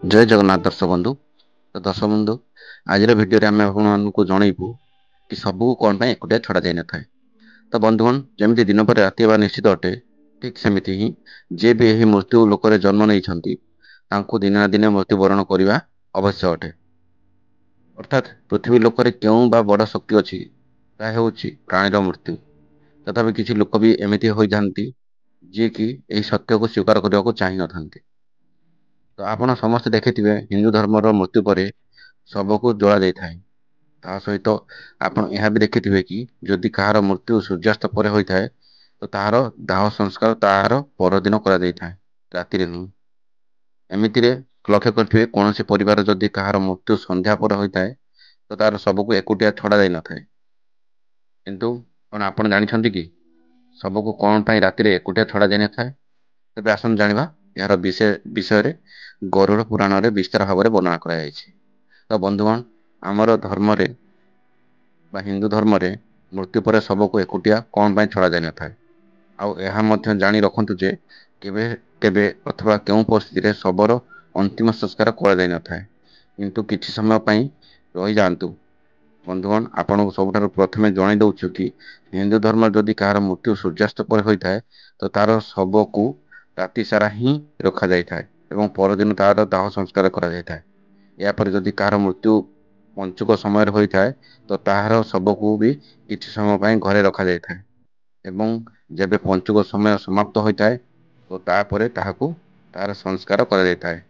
ଜୟ ଜଗନ୍ନାଥ ଦର୍ଶକ ବନ୍ଧୁ। ତ ଦର୍ଶକ ବନ୍ଧୁ, ଆଜିର ଭିଡ଼ିଓରେ ଆମେ ଆପଣମାନଙ୍କୁ ଜଣେଇବୁ କି ସବୁକୁ କ'ଣ ପାଇଁ ଏକୁଟିଆ ଛଡ଼ା ଯାଇନଥାଏ। ତ ବନ୍ଧୁଗଣ, ଯେମିତି ଦିନ ପରେ ରାତି ହେବା ନିଶ୍ଚିତ ଅଟେ, ଠିକ୍ ସେମିତି ହିଁ ଯିଏ ବି ଏହି ମୃତ୍ୟୁ ଲୋକରେ ଜନ୍ମ ନେଇଛନ୍ତି ତାଙ୍କୁ ଦିନେ ନା ଦିନେ ମୃତ୍ୟୁବରଣ କରିବା ଆବଶ୍ୟକ ଅଟେ। ଅର୍ଥାତ୍ ପୃଥିବୀ ଲୋକରେ କେଉଁ ବା ବଡ଼ ଶକ୍ତି ଅଛି, ତାହା ହେଉଛି ପ୍ରାଣୀର ମୃତ୍ୟୁ। ତଥାପି କିଛି ଲୋକ ବି ଏମିତି ହୋଇଥାନ୍ତି ଯିଏକି ଏହି ସତ୍ୟକୁ ସ୍ୱୀକାର କରିବାକୁ ଚାହିଁନଥାନ୍ତି। ତ ଆପଣ ସମସ୍ତେ ଦେଖିଥିବେ, ହିନ୍ଦୁ ଧର୍ମର ମୃତ୍ୟୁ ପରେ ଶବକୁ ଜଳା ଯାଇଥାଏ। ତା ସହିତ ଆପଣ ଏହା ବି ଦେଖିଥିବେ କି ଯଦି କାହାର ମୃତ୍ୟୁ ସୂର୍ଯ୍ୟାସ୍ତ ପରେ ହୋଇଥାଏ ତ ତାହାର ଦାହ ସଂସ୍କାର ତାହାର ପରଦିନ କରାଯାଇଥାଏ, ରାତିରେ ନୁହେଁ। ଏମିତିରେ ଲକ୍ଷ୍ୟ କରିଥିବେ, କୌଣସି ପରିବାର ଯଦି କାହାର ମୃତ୍ୟୁ ସନ୍ଧ୍ୟା ପରେ ହୋଇଥାଏ ତ ତାର ଶବକୁ ଏକୁଟିଆ ଛଡ଼ା ଯାଇନଥାଏ। କିନ୍ତୁ କ'ଣ ଆପଣ ଜାଣିଛନ୍ତି କି ଶବକୁ କ'ଣ ପାଇଁ ରାତିରେ ଏକୁଟିଆ ଛଡ଼ା ଯାଇନଥାଏ? ତେବେ ଆସନ୍ତୁ ଜାଣିବା ଏହାର ବିଷୟରେ ଗରୁଡ଼ ପୁରାଣରେ ବିସ୍ତାର ଭାବରେ ବର୍ଣ୍ଣନା କରାଯାଇଛି। ତ ବନ୍ଧୁଗଣ, ଆମର ଧର୍ମରେ ବା ହିନ୍ଦୁ ଧର୍ମରେ ମୃତ୍ୟୁ ପରେ ଶବକୁ ଏକୁଟିଆ କ'ଣ ପାଇଁ ଛଡ଼ା ଯାଇନଥାଏ। ଆଉ ଏହା ମଧ୍ୟ ଜାଣି ରଖନ୍ତୁ ଯେ କେବେ କେବେ ଅଥବା କେଉଁ ପରିସ୍ଥିତିରେ ଶବର ଅନ୍ତିମ ସଂସ୍କାର କରାଯାଇନଥାଏ, କିନ୍ତୁ କିଛି ସମୟ ପାଇଁ ରହିଯାଆନ୍ତୁ। ବନ୍ଧୁଗଣ, ଆପଣଙ୍କୁ ସବୁଠାରୁ ପ୍ରଥମେ ଜଣାଇ ଦେଉଛୁ କି ହିନ୍ଦୁ ଧର୍ମରେ ଯଦି କାହାର ମୃତ୍ୟୁ ସୂର୍ଯ୍ୟାସ୍ତ ପରେ ହୋଇଥାଏ ତ ତାର ଶବକୁ ରାତି ସାରା ହିଁ ରଖାଯାଇଥାଏ ଏବଂ ପରଦିନ ତାର ଦାହ ସଂସ୍କାର କରାଯାଇଥାଏ। ଏହାପରେ ଯଦି କାହାର ମୃତ୍ୟୁ ପଞ୍ଚୁକ ସମୟରେ ହୋଇଥାଏ ତ ତାହାର ଶବକୁ ବି କିଛି ସମୟ ପାଇଁ ଘରେ ରଖାଯାଇଥାଏ ଏବଂ ଯେବେ ପଞ୍ଚୁକ ସମୟ ସମାପ୍ତ ହୋଇଥାଏ ତ ତାପରେ ତାହାକୁ ତାହାର ସଂସ୍କାର କରାଯାଇଥାଏ।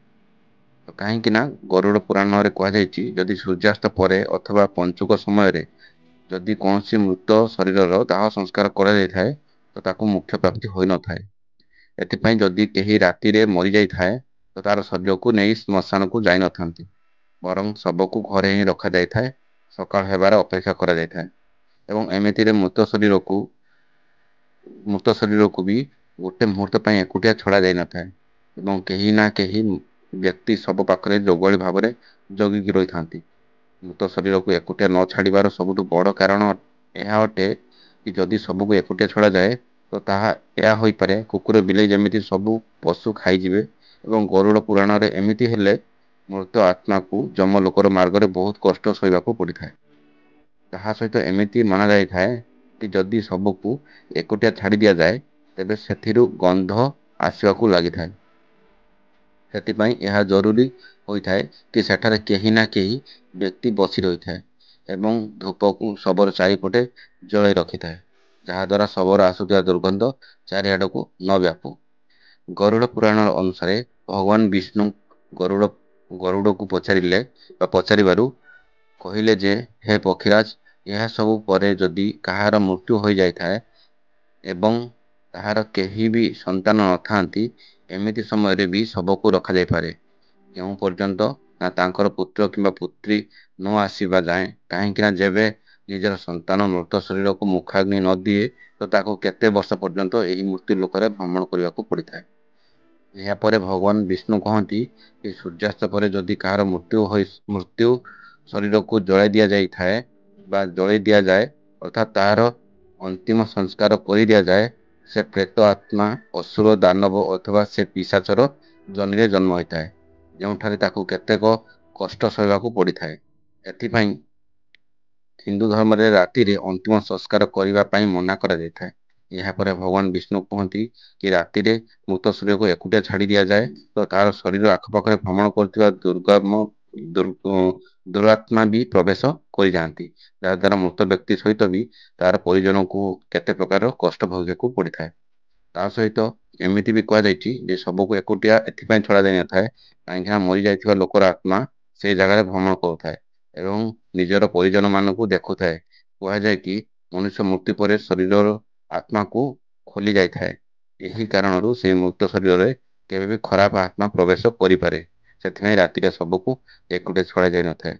ତ କାହିଁକି ନା ଗରୁଡ଼ ପୁରାଣରେ କୁହାଯାଇଛି, ଯଦି ସୂର୍ଯ୍ୟାସ୍ତ ପରେ ଅଥବା ପଞ୍ଚୁକ ସମୟରେ ଯଦି କୌଣସି ମୃତ ଶରୀରର ଦାହ ସଂସ୍କାର କରାଯାଇଥାଏ ତ ତାକୁ ମୋକ୍ଷ ପ୍ରାପ୍ତି ହୋଇନଥାଏ। ଏଥିପାଇଁ ଯଦି କେହି ରାତିରେ ମରିଯାଇଥାଏ ତ ତାର ଶରୀରକୁ ନେଇ ଶ୍ମଶାନକୁ ଯାଇନଥାନ୍ତି, ବରଂ ଶବକୁ ଘରେ ହିଁ ରଖାଯାଇଥାଏ। ସକାଳ ହେବାର ଅପେକ୍ଷା କରାଯାଇଥାଏ ଏବଂ ଏମିତିରେ ମୃତ ଶରୀରକୁ ବି ଗୋଟେ ମୁହୂର୍ତ୍ତ ପାଇଁ ଏକୁଟିଆ ଛଡ଼ା ଯାଇନଥାଏ ଏବଂ କେହି ନା କେହି ବ୍ୟକ୍ତି ଶବ ପାଖରେ ଜଗୁଆଳି ଭାବରେ ଜଗିକି ରହିଥାନ୍ତି। ମୃତ ଶରୀରକୁ ଏକୁଟିଆ ନ ଛାଡ଼ିବାର ସବୁଠୁ ବଡ଼ କାରଣ ଏହା ଅଟେ କି ଯଦି ଶବକୁ ଏକୁଟିଆ ଛଡ଼ାଯାଏ ତ ତାହା ଏହା ହୋଇପାରେ କୁକୁର ବିଲେଇ ଯେମିତି ସବୁ ପଶୁ ଖାଇଯିବେ ଏବଂ ଗରୁଡ଼ ପୁରାଣରେ ଏମିତି ହେଲେ ମୃତ ଆତ୍ମାକୁ ଯମଲୋକର ମାର୍ଗରେ ବହୁତ କଷ୍ଟ ସହିବାକୁ ପଡ଼ିଥାଏ। ତାହା ସହିତ ଏମିତି ମନାଯାଇଥାଏ କି ଯଦି ଶବକୁ ଏକୁଟିଆ ଛାଡ଼ି ଦିଆଯାଏ ତେବେ ସେଥିରୁ ଗନ୍ଧ ଆସିବାକୁ ଲାଗିଥାଏ। ସେଥିପାଇଁ ଏହା ଜରୁରୀ ହୋଇଥାଏ କି ସେଠାରେ କେହି ନା କେହି ବ୍ୟକ୍ତି ବସି ରହିଥାଏ ଏବଂ ଧୂପକୁ ଶବର ଚାରିପଟେ ଜଳାଇ ରଖିଥାଏ, ଯାହାଦ୍ୱାରା ଶବର ଆସୁଥିବା ଦୁର୍ଗନ୍ଧ ଚାରିଆଡ଼କୁ ନ ବ୍ୟାପୁ। ଗରୁଡ଼ ପୁରାଣ ଅନୁସାରେ ଭଗବାନ ବିଷ୍ଣୁ ଗରୁଡ଼କୁ ପଚାରିବାରୁ କହିଲେ ଯେ, ହେ ପକ୍ଷୀରାଜ, ଏହା ସବୁ ପରେ ଯଦି କାହାର ମୃତ୍ୟୁ ହୋଇଯାଇଥାଏ ଏବଂ ତାହାର କେହି ବି ସନ୍ତାନ ନଥାନ୍ତି, ଏମିତି ସମୟରେ ବି ଶବକୁ ରଖାଯାଇପାରେ କେଉଁ ପର୍ଯ୍ୟନ୍ତ ନା ତାଙ୍କର ପୁତ୍ର କିମ୍ବା ପୁତ୍ରୀ ନ ଆସିବା ଯାଏଁ। କାହିଁକି ନା ଯେବେ ନିଜର ସନ୍ତାନ ମୃତ ଶରୀରକୁ ମୁଖାଗ୍ନି ନ ଦିଏ ତ ତାକୁ କେତେ ବର୍ଷ ପର୍ଯ୍ୟନ୍ତ ଏହି ମୃତ୍ୟୁ ଲୋକରେ ଭ୍ରମଣ କରିବାକୁ ପଡ଼ିଥାଏ। ଏହାପରେ ଭଗବାନ ବିଷ୍ଣୁ କହନ୍ତି କି ସୂର୍ଯ୍ୟାସ୍ତ ପରେ ଯଦି କାହାର ମୃତ୍ୟୁ ଶରୀରକୁ ଜଳାଇ ଦିଆଯାଇଥାଏ ବା ଜଳାଇ ଦିଆଯାଏ, ଅର୍ଥାତ୍ ତାହାର ଅନ୍ତିମ ସଂସ୍କାର କରି ଦିଆଯାଏ, ସେ ପ୍ରେତ ଆତ୍ମା, ଅସୁର, ଦାନବ ଅଥବା ସେ ପିଶାଚର ଜନିରେ ଜନ୍ମ ହୋଇଥାଏ, ଯେଉଁଠାରେ ତାକୁ କେତେକ କଷ୍ଟ ସହିବାକୁ ପଡ଼ିଥାଏ। ଏଥିପାଇଁ ହିନ୍ଦୁ ଧର୍ମରେ ରାତିରେ ଅନ୍ତିମ ସଂସ୍କାର କରିବା ପାଇଁ ମନା କରାଯାଇଥାଏ। ଏହାପରେ ଭଗବାନ ବିଷ୍ଣୁ କୁହନ୍ତି କି ରାତିରେ ମୃତ ଶରୀରକୁ ଏକୁଟିଆ ଛାଡ଼ି ଦିଆଯାଏ ତ ତାର ଶରୀର ଆଖପାଖରେ ଭ୍ରମଣ କରୁଥିବା ଦୁରାତ୍ମା ବି ପ୍ରବେଶ କରିଯାଆନ୍ତି, ଯାହାଦ୍ୱାରା ମୃତ ବ୍ୟକ୍ତି ସହିତ ବି ତାର ପରିଜନକୁ କେତେ ପ୍ରକାର କଷ୍ଟ ଭୋଗିବାକୁ ପଡ଼ିଥାଏ। ତା ସହିତ ଏମିତି ବି କୁହାଯାଇଛି ଯେ ଶବକୁ ଏକୁଟିଆ ଏଥିପାଇଁ ଛଡ଼ା ଯାଇନଥାଏ କାହିଁକିନା ମରିଯାଇଥିବା ଲୋକର ଆତ୍ମା ସେହି ଜାଗାରେ ଭ୍ରମଣ କରୁଥାଏ ଏବଂ ନିଜର ପରିଜନ ମାନଙ୍କୁ ଦେଖୁଥାଏ। କୁହାଯାଏ କି ମନୁଷ୍ୟ ମୃତ୍ୟୁ ପରେ ଶରୀରର ଆତ୍ମାକୁ ଖୋଲି ଯାଇଥାଏ। ଏହି କାରଣରୁ ସେହି ମୃତ ଶରୀରରେ କେବେ ବି ଖରାପ ଆତ୍ମା ପ୍ରବେଶ କରିପାରେ। ସେଥିପାଇଁ ରାତିରେ ଶବକୁ ଏକୁଟିଆ ଛଡ଼ା ଯାଇନଥାଏ।